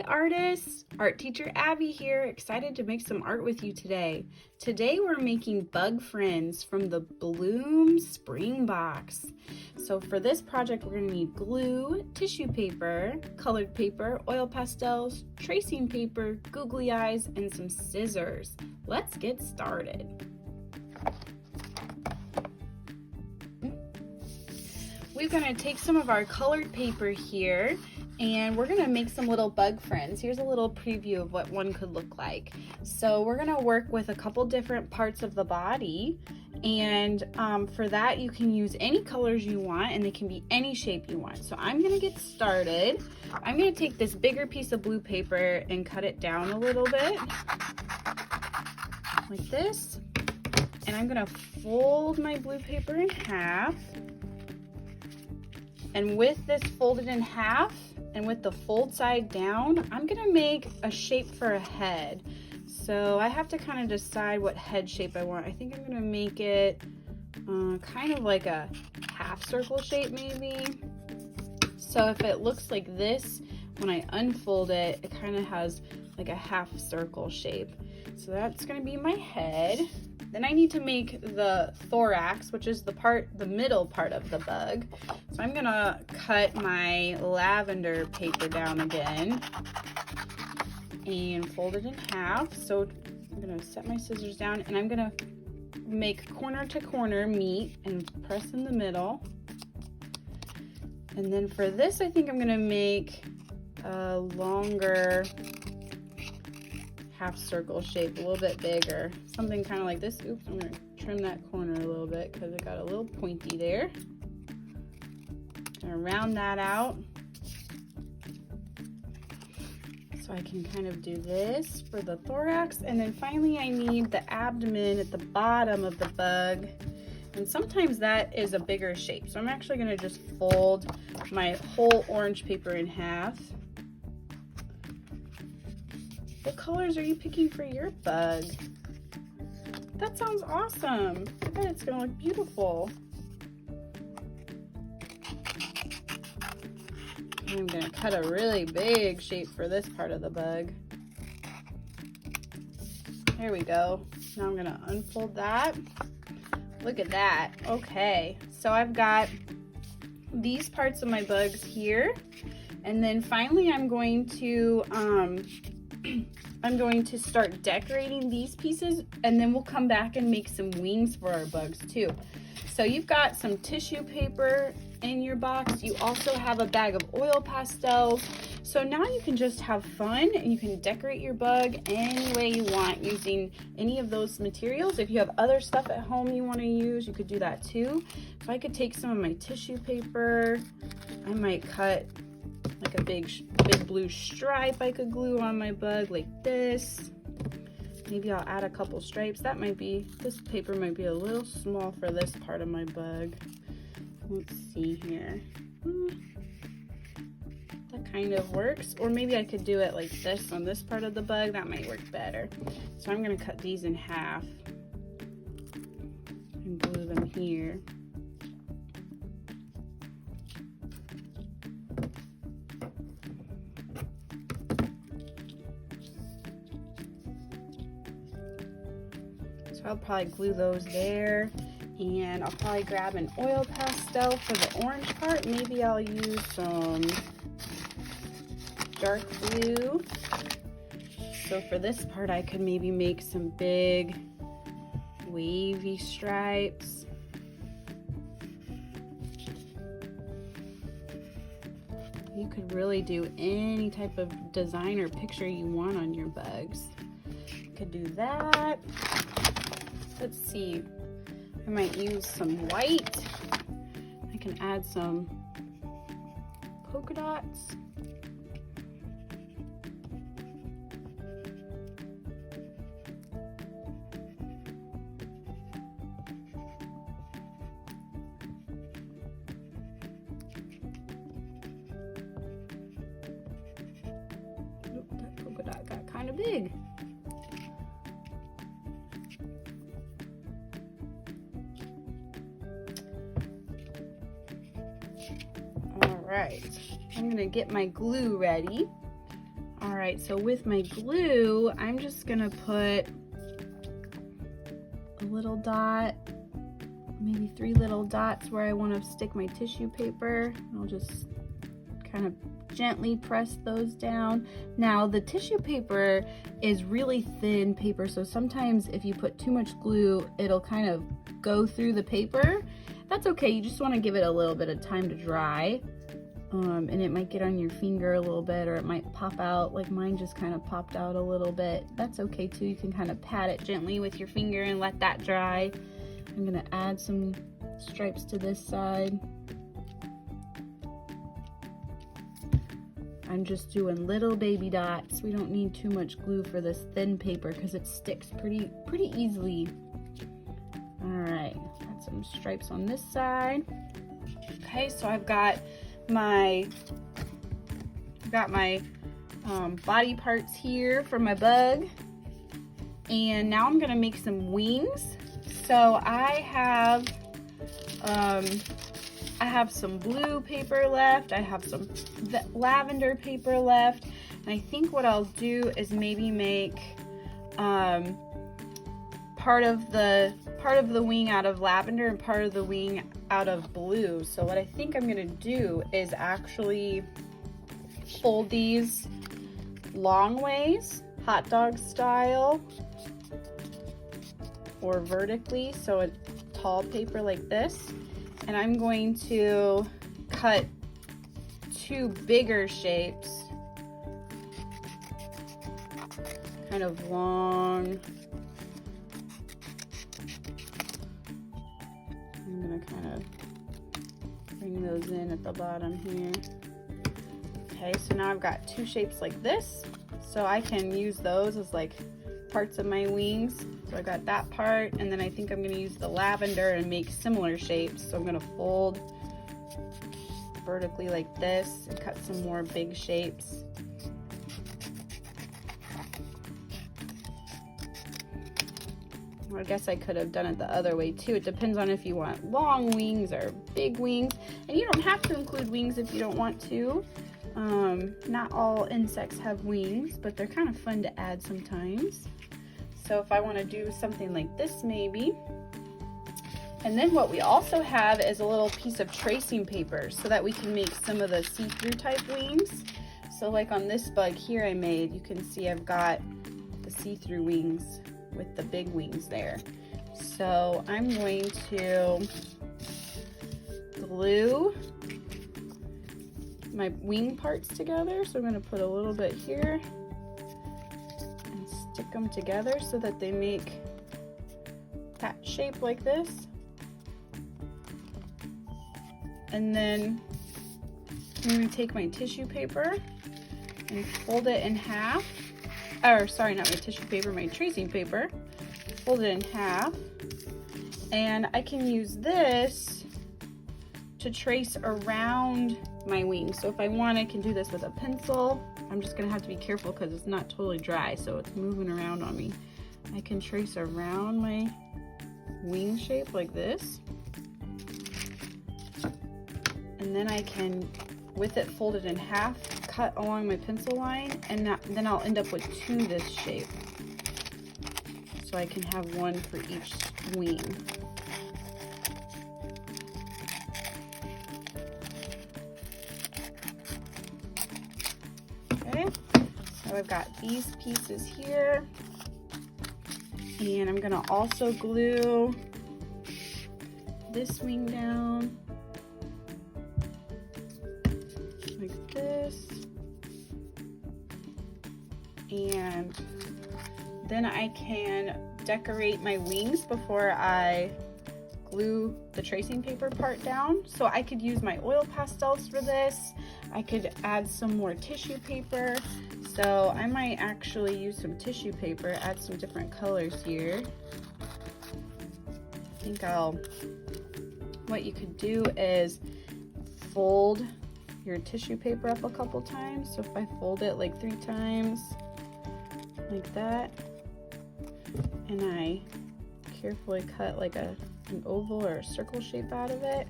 artists, art teacher Abby here, excited to make some art with you today. Today we're making bug friends from the Bloom Spring Box. So for this project we're going to need glue, tissue paper, colored paper, oil pastels, tracing paper, googly eyes, and some scissors. Let's get started. We're going to take some of our colored paper here and we're gonna make some little bug friends. Here's a little preview of what one could look like. So we're gonna work with a couple different parts of the body, and for that you can use any colors you want, and they can be any shape you want. So I'm gonna get started. I'm gonna take this bigger piece of blue paper and cut it down a little bit, like this. And I'm gonna fold my blue paper in half. And with this folded in half, and with the fold side down, I'm gonna make a shape for a head. So I have to kind of decide what head shape I want. I think I'm gonna make it kind of like a half circle shape maybe. So if it looks like this, when I unfold it, it kind of has like a half circle shape. So that's gonna be my head. Then I need to make the thorax, which is the middle part of the bug. So I'm gonna cut my lavender paper down again and fold it in half. So I'm gonna set my scissors down and I'm gonna make corner to corner meet and press in the middle. And then for this, I think I'm gonna make a longer half circle shape, a little bit bigger, something kind of like this. Oops, I'm gonna trim that corner a little bit because it got a little pointy there. Gonna round that out so I can kind of do this for the thorax. And then finally I need the abdomen at the bottom of the bug, and sometimes that is a bigger shape. So I'm actually gonna just fold my whole orange paper in half. What colors are you picking for your bug? That sounds awesome. I bet it's gonna look beautiful. I'm gonna cut a really big shape for this part of the bug. There we go. Now I'm gonna unfold that. Look at that. Okay, so I've got these parts of my bugs here. And then finally I'm going to start decorating these pieces, and then we'll come back and make some wings for our bugs too. So you've got some tissue paper in your box. You also have a bag of oil pastels. So now you can just have fun and you can decorate your bug any way you want using any of those materials. If you have other stuff at home you want to use, you could do that too. If I could take some of my tissue paper, I might cut like a big blue stripe I could glue on my bug like this. Maybe I'll add a couple stripes. This paper might be a little small for this part of my bug. Let's see here. That kind of works. Or maybe I could do it like this on this part of the bug. That might work better. So I'm gonna cut these in half and glue them here. I'll probably glue those there, and I'll probably grab an oil pastel for the orange part. Maybe I'll use some dark blue. So for this part I could maybe make some big wavy stripes. You could really do any type of design or picture you want on your bugs. You could do that. Let's see, I might use some white. I can add some polka dots. Oop, that polka dot got kind of big. All right, I'm gonna get my glue ready. All right, so with my glue, I'm just gonna put a little dot, maybe 3 little dots where I want to stick my tissue paper. I'll just kind of gently press those down. Now the tissue paper is really thin paper, so sometimes if you put too much glue, it'll kind of go through the paper. That's okay, you just want to give it a little bit of time to dry. And it might get on your finger a little bit, or it might pop out, like mine just kind of popped out a little bit. That's okay too. You can kind of pat it gently with your finger and let that dry. I'm gonna add some stripes to this side. I'm just doing little baby dots. We don't need too much glue for this thin paper because it sticks pretty easily. All right, add some stripes on this side. Okay, so I've got my body parts here for my bug, and now I'm gonna make some wings. So I have some blue paper left, I have some lavender paper left, and I think what I'll do is maybe make part of the wing out of lavender and part of the wing out of blue. So what I think I'm gonna do is actually fold these long ways, hot dog style, or vertically, so a tall paper like this, and I'm going to cut 2 bigger shapes, kind of long. I'm gonna kind of bring those in at the bottom here. Okay, so now I've got 2 shapes like this, so I can use those as like parts of my wings. So I got that part, and then I think I'm gonna use the lavender and make similar shapes. So I'm gonna fold vertically like this and cut some more big shapes. I guess I could have done it the other way too. It depends on if you want long wings or big wings. And you don't have to include wings if you don't want to. Not all insects have wings, but they're kind of fun to add sometimes. So if I want to do something like this maybe. And then what we also have is a little piece of tracing paper so that we can make some of the see-through type wings. So like on this bug here I made, you can see I've got the see-through wings with the big wings there. So I'm going to glue my wing parts together. So I'm going to put a little bit here and stick them together so that they make that shape like this. And then I'm going to take my tissue paper and fold it in half. Or sorry, not my tissue paper, my tracing paper. Fold it in half. And I can use this to trace around my wings. So if I want, I can do this with a pencil. I'm just gonna have to be careful because it's not totally dry, so it's moving around on me. I can trace around my wing shape like this. And then I can, with it folded in half, cut along my pencil line, and then I'll end up with 2 this shape. So I can have 1 for each wing. Okay, so I've got these pieces here, and I'm gonna also glue this wing down like this. And then I can decorate my wings before I glue the tracing paper part down. So I could use my oil pastels for this. I could add some more tissue paper. So I might actually use some tissue paper, add some different colors here. I think what you could do is fold your tissue paper up a couple times. So if I fold it like 3 times, like that, and I carefully cut like an oval or a circle shape out of it.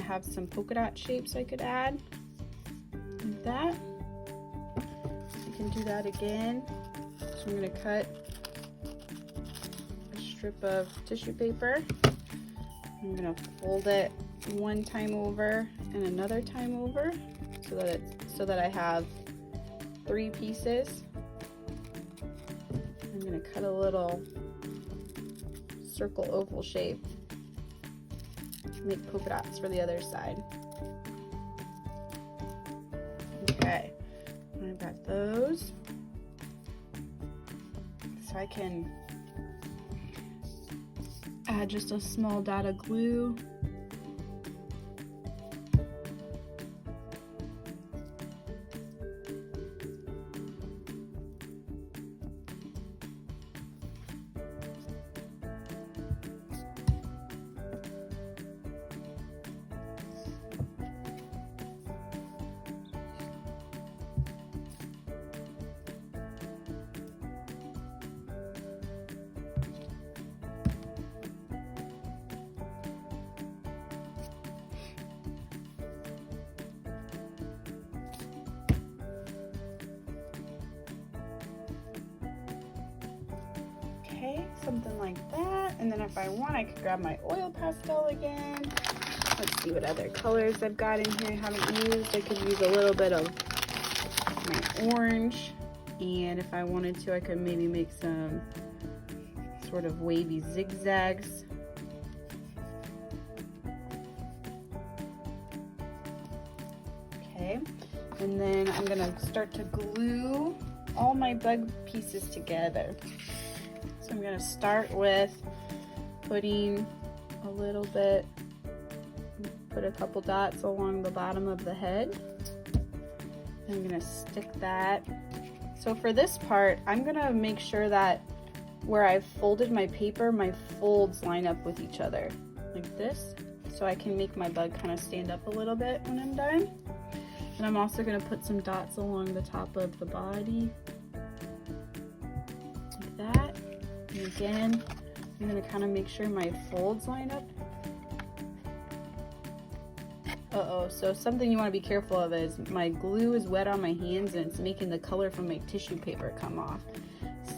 have some polka dot shapes I could add, like that. You can do that again. So I'm gonna cut a strip of tissue paper. I'm gonna fold it one time over and another time over so that I have 3 pieces. I'm gonna cut a little circle oval shape. Make polka dots for the other side. Okay, I've got those. So I can add just a small dot of glue. Okay, something like that. And then if I want, I could grab my oil pastel again. Let's see what other colors I've got in here I haven't used. I could use a little bit of my orange. And if I wanted to, I could maybe make some sort of wavy zigzags. Okay, and then I'm gonna start to glue all my bug pieces together. So I'm gonna start with putting a little bit, put a couple dots along the bottom of the head. I'm gonna stick that. So for this part, I'm gonna make sure that where I've folded my paper, my folds line up with each other, like this. So I can make my bug kind of stand up a little bit when I'm done. And I'm also gonna put some dots along the top of the body, like that. And again, I'm gonna kind of make sure my folds line up. So something you want to be careful of is my glue is wet on my hands and it's making the color from my tissue paper come off.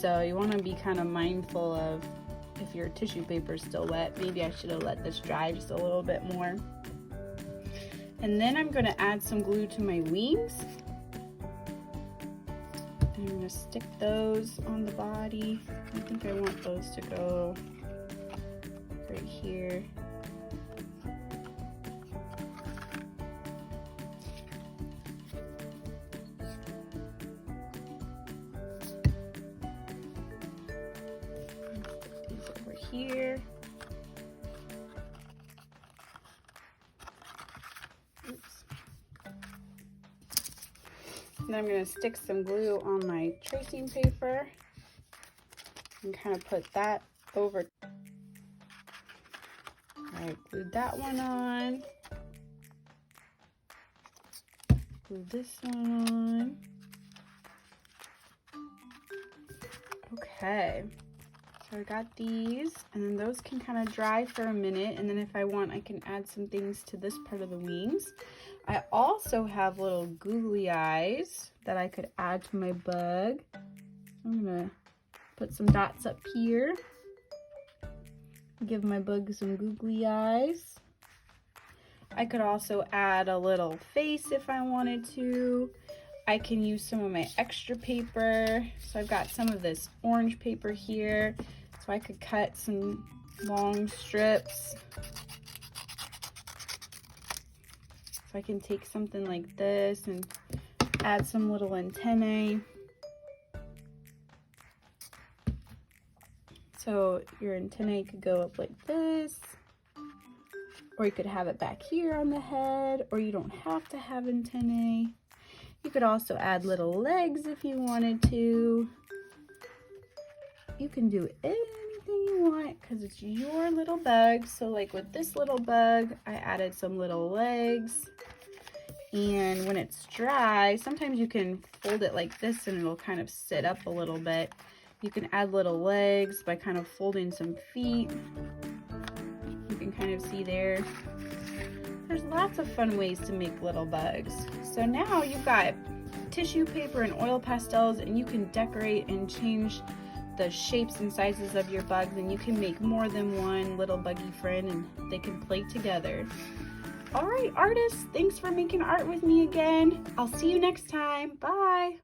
So you want to be kind of mindful of if your tissue paper is still wet. Maybe I should have let this dry just a little bit more. And then I'm going to add some glue to my wings. And I'm going to stick those on the body. I think I want those to go right here. Here. Oops. And I'm going to stick some glue on my tracing paper and kind of put that over. I glued that one on. Glue this one on. Okay. So I got these, and then those can kind of dry for a minute, and then if I want, I can add some things to this part of the wings. I also have little googly eyes that I could add to my bug. I'm gonna put some dots up here. Give my bug some googly eyes. I could also add a little face if I wanted to. I can use some of my extra paper. So I've got some of this orange paper here. So I could cut some long strips. So I can take something like this and add some little antennae. So your antennae could go up like this, or you could have it back here on the head, or you don't have to have antennae. You could also add little legs if you wanted to. You can do anything you want because it's your little bug. So like with this little bug, I added some little legs. And when it's dry, sometimes you can fold it like this and it'll kind of sit up a little bit. You can add little legs by kind of folding some feet. You can kind of see there. There's lots of fun ways to make little bugs. So now you've got tissue paper and oil pastels, and you can decorate and change the shapes and sizes of your bugs, and you can make more than one little buggy friend and they can play together. All right, artists, thanks for making art with me again. I'll see you next time. Bye.